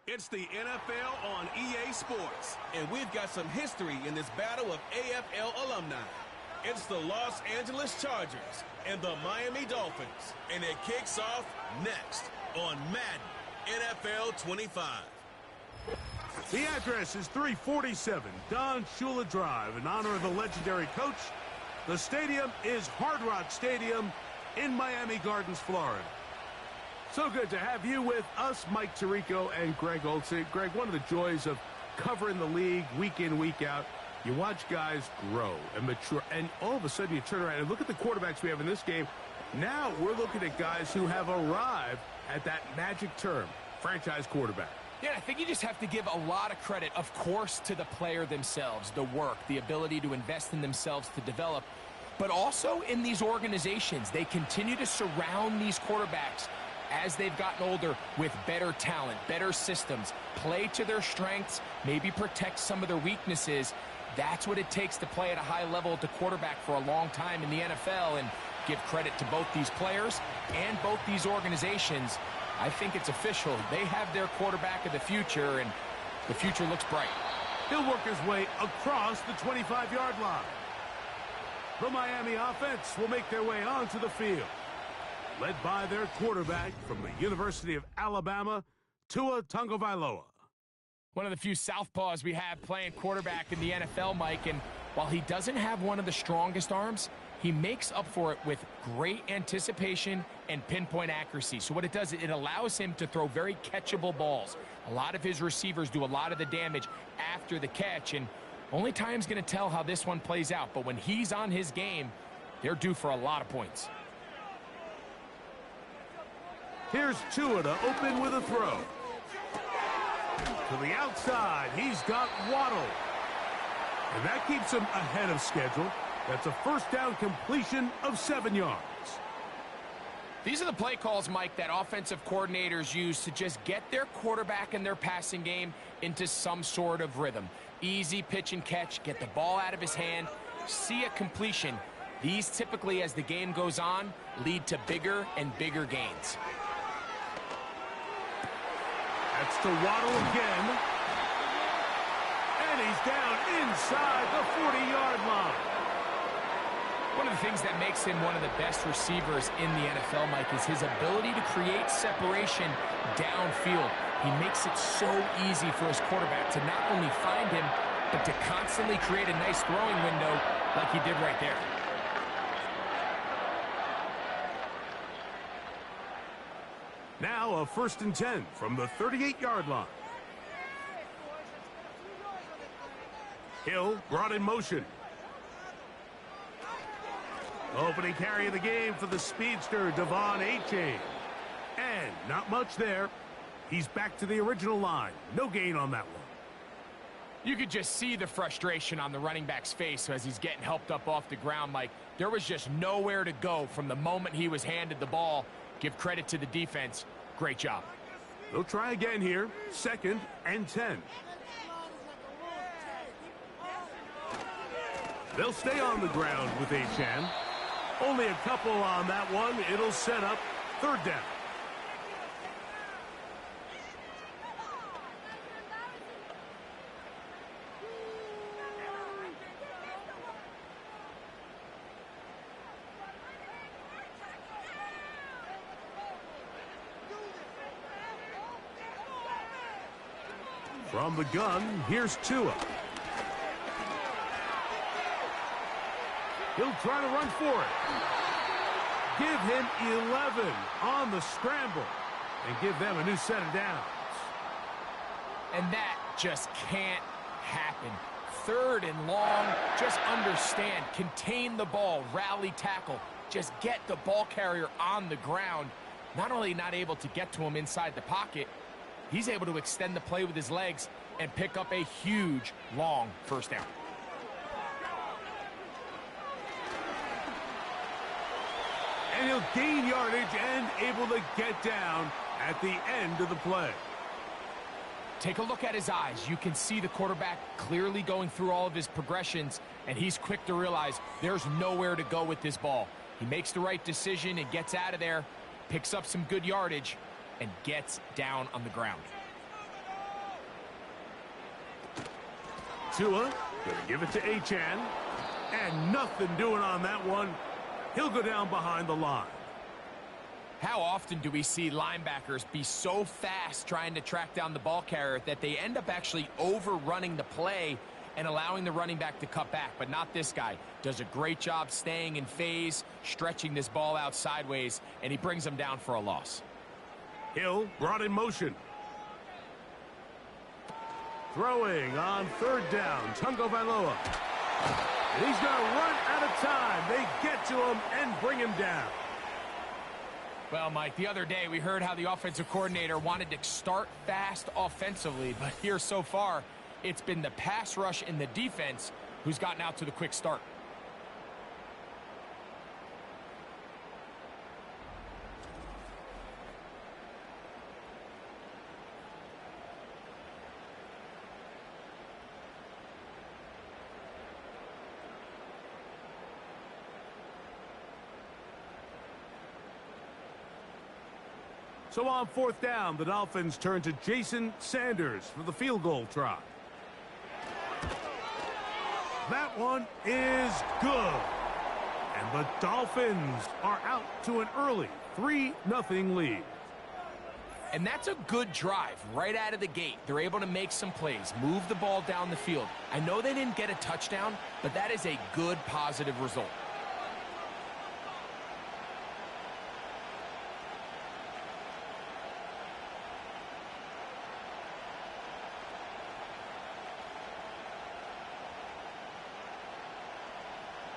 It's the NFL on EA Sports, and we've got some history in this battle of AFL alumni. It's the Los Angeles Chargers and the Miami Dolphins, and it kicks off next on Madden NFL 25. The address is 347 Don Shula Drive in honor of the legendary coach. The stadium is Hard Rock Stadium in Miami Gardens, Florida. So good to have you with us, Mike Tirico and Greg Olsen. Greg, one of the joys of covering the league week in, week out, you watch guys grow and mature, and all of a sudden you turn around and look at the quarterbacks we have in this game. Now we're looking at guys who have arrived at that magic term, franchise quarterback. Yeah, I think you just have to give a lot of credit, of course, to the player themselves, the work, the ability to invest in themselves to develop, but also in these organizations. They continue to surround these quarterbacks as they've gotten older with better talent, better systems, play to their strengths, maybe protect some of their weaknesses. That's what it takes to play at a high level at the quarterback for a long time in the NFL, and give credit to both these players and both these organizations. I think it's official. They have their quarterback of the future, and the future looks bright. He'll work his way across the 25-yard line. The Miami offense will make their way onto the field, led by their quarterback from the University of Alabama, Tua Tagovailoa. One of the few southpaws we have playing quarterback in the NFL, Mike, and while he doesn't have one of the strongest arms, he makes up for it with great anticipation and pinpoint accuracy. So what it does, it allows him to throw very catchable balls. A lot of his receivers do a lot of the damage after the catch, and only time's going to tell how this one plays out. But when he's on his game, they're due for a lot of points. Here's Tua to open with a throw. To the outside, he's got Waddle. And that keeps him ahead of schedule. That's a first down completion of 7 yards. These are the play calls, Mike, that offensive coordinators use to just get their quarterback and their passing game into some sort of rhythm. Easy pitch and catch, get the ball out of his hand, see a completion. These typically, as the game goes on, lead to bigger and bigger gains. That's to Waddle again. And he's down inside the 40-yard line. One of the things that makes him one of the best receivers in the NFL, Mike, is his ability to create separation downfield. He makes it so easy for his quarterback to not only find him, but to constantly create a nice throwing window like he did right there. Now a 1st and 10 from the 38-yard line. Hill brought in motion. Opening carry of the game for the speedster, Devon Achane. And not much there. He's back to the original line. No gain on that one. You could just see the frustration on the running back's face as he's getting helped up off the ground, Mike. There was just nowhere to go from the moment he was handed the ball. Give credit to the defense. Great job. They'll try again here. 2nd and 10. They'll stay on the ground with Achane. Only a couple on that one. It'll set up 3rd down. From the gun, here's Tua. He'll try to run for it. Give him 11 on the scramble and give them a new set of downs. And that just can't happen. 3rd and long, just understand, contain the ball, rally tackle, just get the ball carrier on the ground. Not only not able to get to him inside the pocket, he's able to extend the play with his legs and pick up a huge, long 1st down. And he'll gain yardage and able to get down at the end of the play. Take a look at his eyes. You can see the quarterback clearly going through all of his progressions, and he's quick to realize there's nowhere to go with this ball. He makes the right decision and gets out of there, picks up some good yardage, and gets down on the ground. Tua, gonna give it to Achan. And nothing doing on that one. He'll go down behind the line. How often do we see linebackers be so fast trying to track down the ball carrier that they end up actually overrunning the play and allowing the running back to cut back? But not this guy. Does a great job staying in phase, stretching this ball out sideways, and he brings them down for a loss. Hill brought in motion. Throwing on third down, Tungo Vailoa. And he's going to run out of time. They get to him and bring him down. Well, Mike, the other day we heard how the offensive coordinator wanted to start fast offensively, but here so far, it's been the pass rush and the defense who's gotten out to the quick start. So on fourth down, the Dolphins turn to Jason Sanders for the field goal try. That one is good. And the Dolphins are out to an early 3-0 lead. And that's a good drive right out of the gate. They're able to make some plays, move the ball down the field. I know they didn't get a touchdown, but that is a good positive result.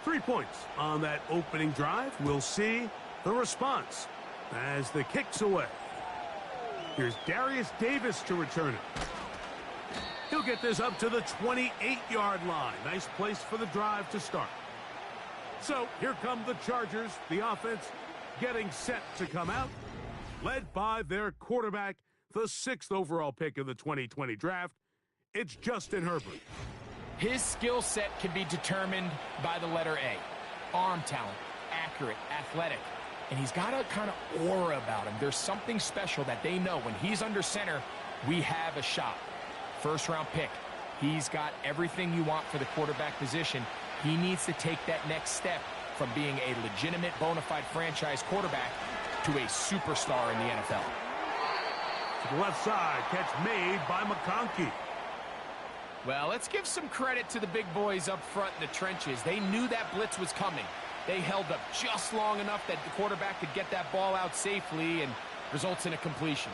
Three points on that opening drive. We'll see the response as the kick's away. Here's Darius Davis to return it. He'll get this up to the 28-yard line. Nice place for the drive to start. So here come the Chargers, the offense getting set to come out, led by their quarterback, the 6th overall pick of the 2020 draft. It's Justin Herbert. His skill set can be determined by the letter A. Arm talent, accurate, athletic. And he's got a kind of aura about him. There's something special that they know when he's under center, we have a shot. First-round pick. He's got everything you want for the quarterback position. He needs to take that next step from being a legitimate, bona fide franchise quarterback to a superstar in the NFL. To the left side, catch made by McConkey. Well, let's give some credit to the big boys up front in the trenches. They knew that blitz was coming. They held up just long enough that the quarterback could get that ball out safely and results in a completion.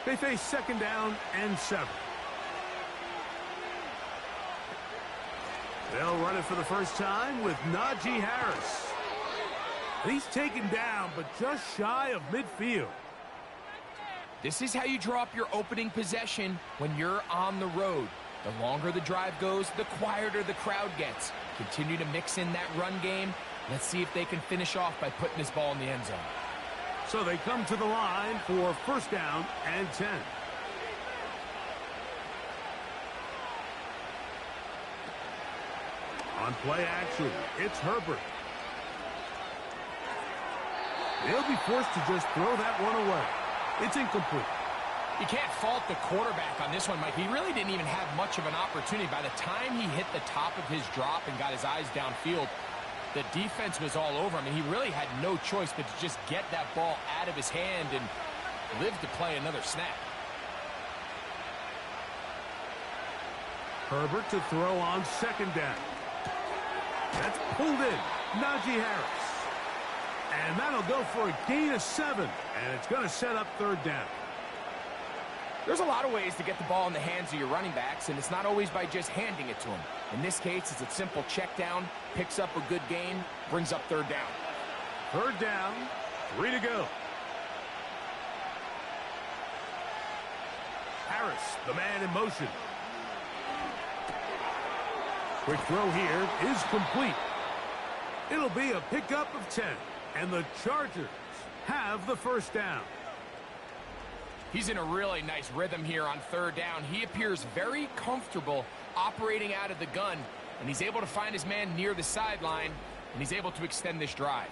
They face 2nd down and 7. They'll run it for the first time with Najee Harris. And he's taken down, but just shy of midfield. This is how you draw up your opening possession when you're on the road. The longer the drive goes, the quieter the crowd gets. Continue to mix in that run game. Let's see if they can finish off by putting this ball in the end zone. So they come to the line for 1st down and 10. On play action, it's Herbert. They'll be forced to just throw that one away. It's incomplete. You can't fault the quarterback on this one, Mike. He really didn't even have much of an opportunity. By the time he hit the top of his drop and got his eyes downfield, the defense was all over him, and he really had no choice but to just get that ball out of his hand and live to play another snap. Herbert to throw on 2nd down. That's pulled in. Najee Harris. And that'll go for a gain of 7. And it's going to set up 3rd down. There's a lot of ways to get the ball in the hands of your running backs, and it's not always by just handing it to them. In this case, it's a simple check down, picks up a good gain, brings up 3rd down. 3rd down, 3 to go. Harris, the man in motion. Quick throw here is complete. It'll be a pickup of 10, and the Chargers have the 1st down. He's in a really nice rhythm here on 3rd down. He appears very comfortable operating out of the gun, and he's able to find his man near the sideline, and he's able to extend this drive.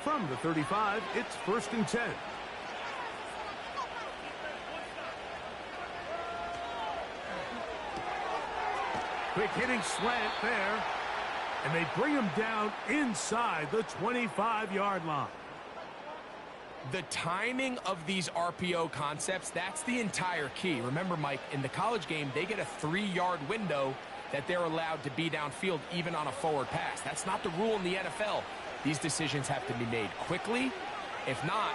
From the 35, it's 1st and 10. Quick hitting slant there. And they bring him down inside the 25-yard line. The timing of these RPO concepts, that's the entire key. Remember, Mike, in the college game, they get a 3-yard window that they're allowed to be downfield even on a forward pass. That's not the rule in the NFL. These decisions have to be made quickly. If not,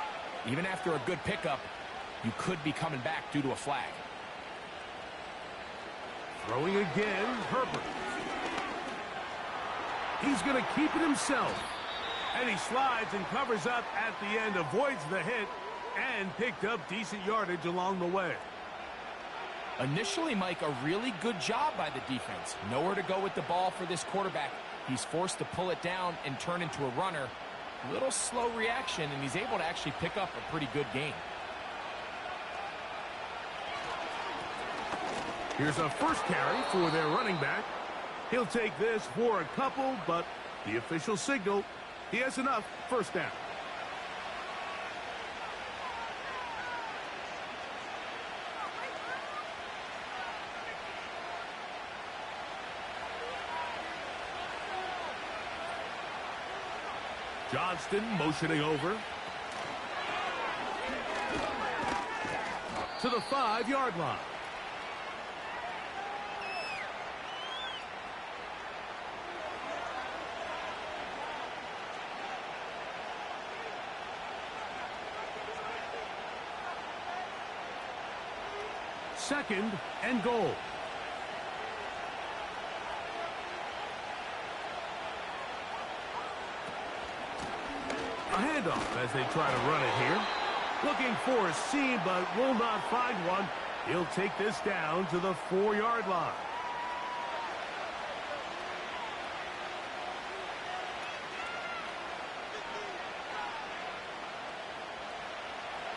even after a good pickup, you could be coming back due to a flag. Throwing again, Herbert. He's going to keep it himself. And he slides and covers up at the end, avoids the hit, and picked up decent yardage along the way. Initially, Mike, a really good job by the defense. Nowhere to go with the ball for this quarterback. He's forced to pull it down and turn into a runner. A little slow reaction, and he's able to actually pick up a pretty good gain. Here's a first carry for their running back. He'll take this for a couple, but the official signal, he has enough. First down. Johnston motioning over to the 5-yard line. Second and goal. A handoff as they try to run it here. Looking for a seam, but will not find one. He'll take this down to the 4-yard line.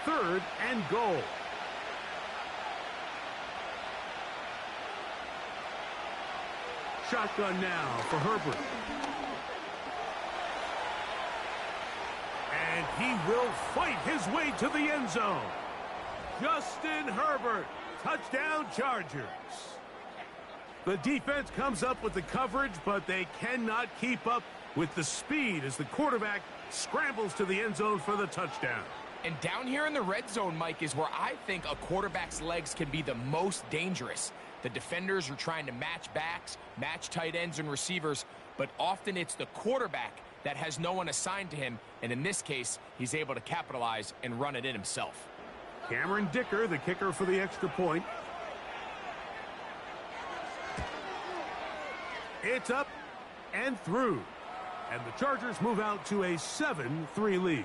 Third and goal. Shotgun now for Herbert. And he will fight his way to the end zone. Justin Herbert, touchdown Chargers. The defense comes up with the coverage, but they cannot keep up with the speed as the quarterback scrambles to the end zone for the touchdown. And down here in the red zone, Mike, is where I think a quarterback's legs can be the most dangerous. The defenders are trying to match backs, match tight ends and receivers, but often it's the quarterback that has no one assigned to him, and in this case, he's able to capitalize and run it in himself. Cameron Dicker, the kicker for the extra point. It's up and through, and the Chargers move out to a 7-3 lead.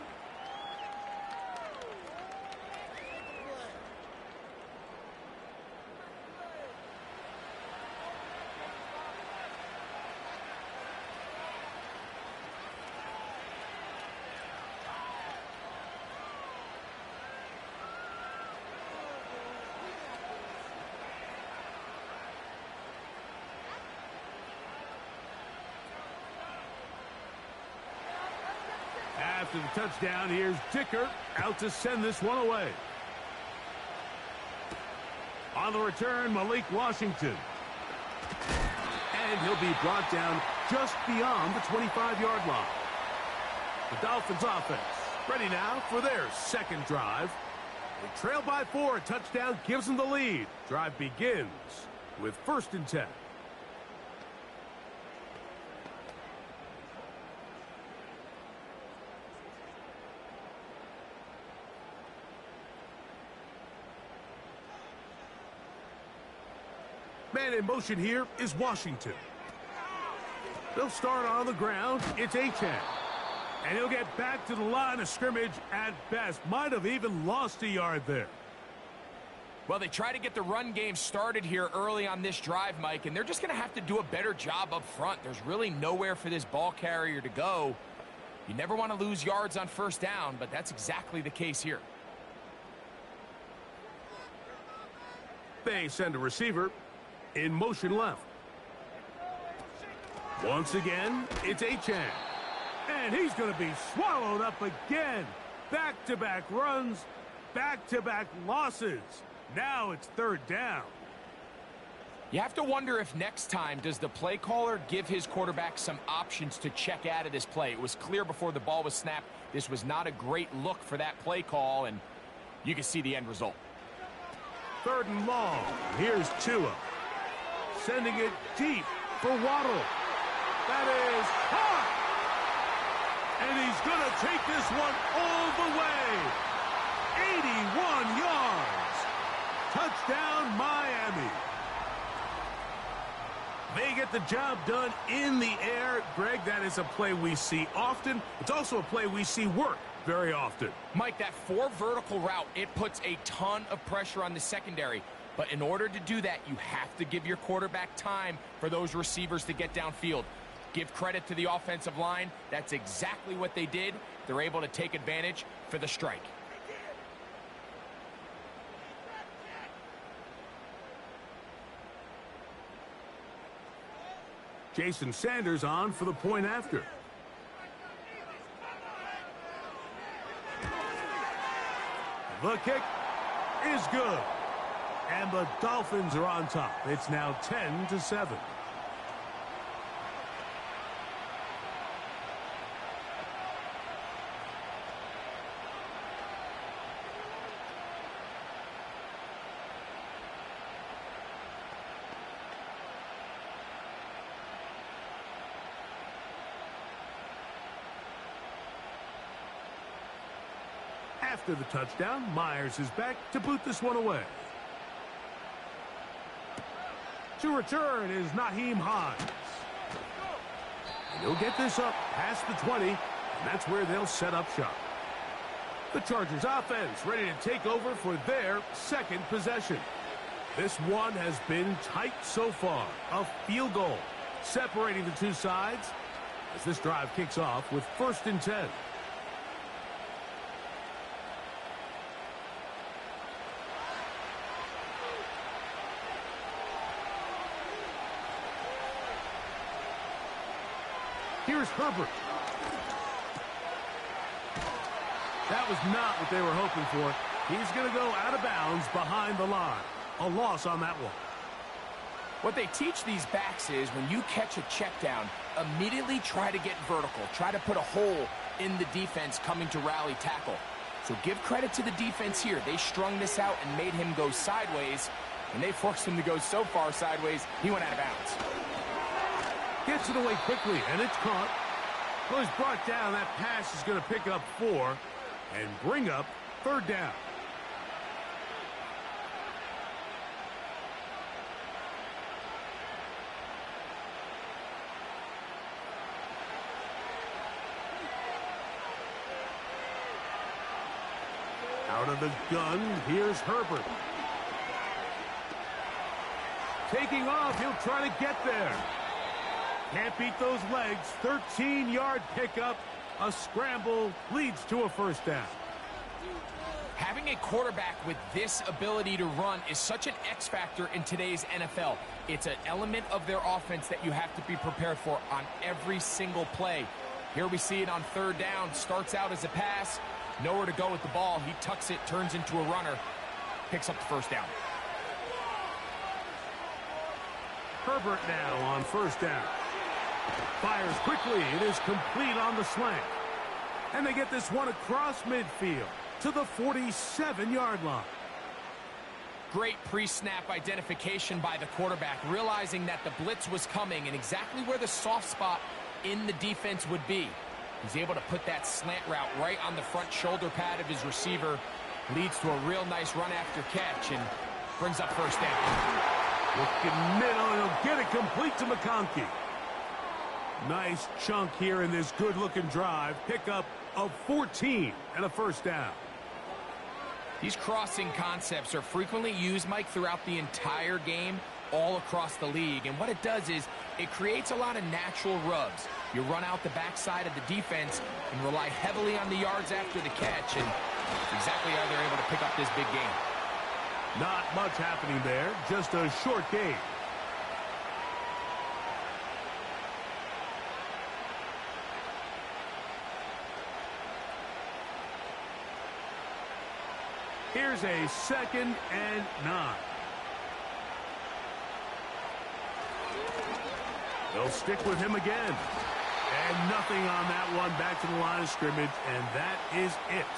After the touchdown, here's Dicker out to send this one away. On the return, Malik Washington. And he'll be brought down just beyond the 25-yard line. The Dolphins offense ready now for their second drive. They trail by 4. A touchdown gives them the lead. Drive begins with 1st and 10. Man in motion here is Washington. They'll start on the ground. It's Angele. And he'll get back to the line of scrimmage at best. Might have even lost a yard there. Well, they try to get the run game started here early on this drive, Mike, and they're just going to have to do a better job up front. There's really nowhere for this ball carrier to go. You never want to lose yards on 1st down, but that's exactly the case here. They send a receiver in motion left. Once again, it's Angele. And he's going to be swallowed up again. Back-to-back runs, back-to-back losses. Now it's 3rd down. You have to wonder if next time, does the play caller give his quarterback some options to check out of this play? It was clear before the ball was snapped, this was not a great look for that play call, and you can see the end result. 3rd and long. Here's Tua. Sending it deep for Waddle. That is caught! And he's going to take this one all the way. 81 yards. Touchdown, Miami. They get the job done in the air. Greg, that is a play we see often. It's also a play we see work very often. Mike, that 4 vertical route, it puts a ton of pressure on the secondary. But in order to do that, you have to give your quarterback time for those receivers to get downfield. Give credit to the offensive line. That's exactly what they did. They're able to take advantage for the strike. Jason Sanders on for the point after. The kick is good. And the Dolphins are on top. It's now 10-7. After the touchdown, Myers is back to boot this one away. To return is Naheem Hines. And he'll get this up past the 20, and that's where they'll set up shop. The Chargers offense ready to take over for their 2nd possession. This one has been tight so far. A field goal separating the two sides as this drive kicks off with 1st and 10. Here's Herbert. That was not what they were hoping for. He's going to go out of bounds behind the line. A loss on that one. What they teach these backs is when you catch a check down, immediately try to get vertical. Try to put a hole in the defense coming to rally tackle. So give credit to the defense here. They strung this out and made him go sideways, and they forced him to go so far sideways, he went out of bounds. Gets it away quickly, and it's caught. Well, he's brought down. That pass is going to pick up 4 and bring up 3rd down. Out of the gun, here's Herbert. Taking off, he'll try to get there. Can't beat those legs. 13-yard pickup. A scramble leads to a 1st down. Having a quarterback with this ability to run is such an X factor in today's NFL. It's an element of their offense that you have to be prepared for on every single play. Here we see it on 3rd down. Starts out as a pass. Nowhere to go with the ball. He tucks it, turns into a runner. Picks up the 1st down. Herbert now on 1st down. Fires quickly. It is complete on the slant. And they get this one across midfield to the 47-yard line. Great pre-snap identification by the quarterback, realizing that the blitz was coming and exactly where the soft spot in the defense would be. He's able to put that slant route right on the front shoulder pad of his receiver. Leads to a real nice run after catch and brings up 1st down. Looking middle, he'll get it complete to McConkey. Nice chunk here in this good-looking drive. Pickup of 14 and a 1st down. These crossing concepts are frequently used, Mike, throughout the entire game, all across the league. And what it does is it creates a lot of natural rubs. You run out the backside of the defense and rely heavily on the yards after the catch, and that's exactly how they're able to pick up this big game. Not much happening there, just a short game. Here's a 2nd and 9. They'll stick with him again. And nothing on that one, back to the line of scrimmage, and that is it.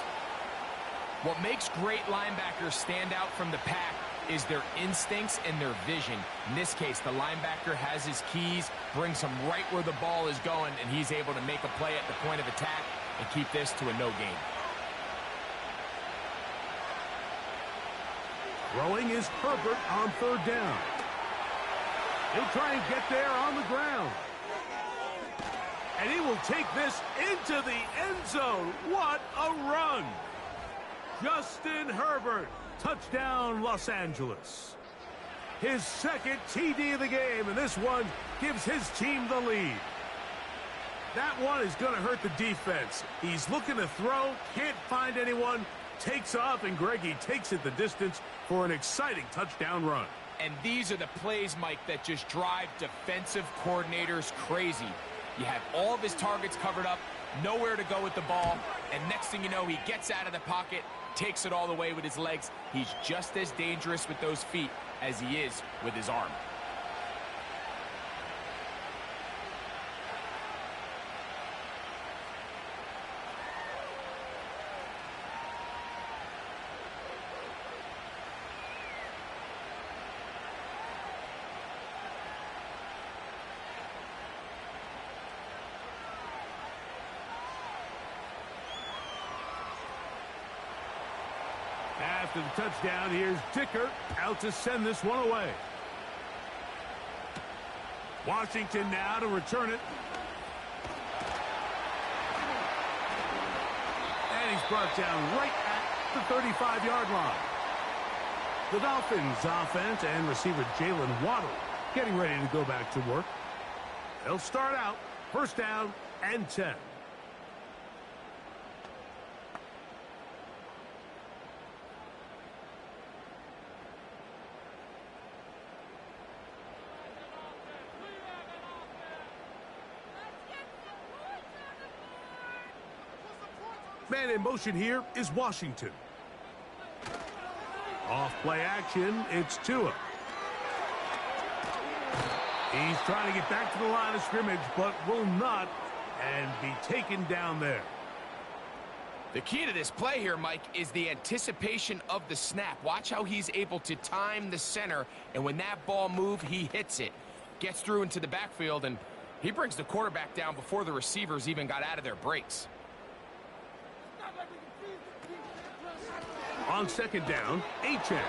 What makes great linebackers stand out from the pack is their instincts and their vision. In this case, the linebacker has his keys, brings him right where the ball is going, and he's able to make a play at the point of attack and keep this to a no gain. Throwing is Herbert on third down. He'll try and get there on the ground. And he will take this into the end zone. What a run! Justin Herbert, touchdown Los Angeles. His second TD of the game, and this one gives his team the lead. That one is going to hurt the defense. He's looking to throw, can't find anyone, takes off, and Greggy takes it the distance for an exciting touchdown run. And these are the plays, Mike, that just drive defensive coordinators crazy. You have all of his targets covered up, nowhere to go with the ball, and next thing you know, he gets out of the pocket, takes it all the way with his legs. He's just as dangerous with those feet as he is with his arm. After the touchdown, here's Dicker out to send this one away. Washington now to return it. And he's brought down right at the 35-yard line. The Dolphins offense and receiver Jalen Waddle getting ready to go back to work. They'll start out first down and 10. Man in motion here is Washington. Off play action, it's Tua. He's trying to get back to the line of scrimmage, but will not, and be taken down there. The key to this play here, Mike, is the anticipation of the snap. Watch how he's able to time the center, and when that ball moves, he hits it. Gets through into the backfield, and he brings the quarterback down before the receivers even got out of their breaks. On second down, Angele.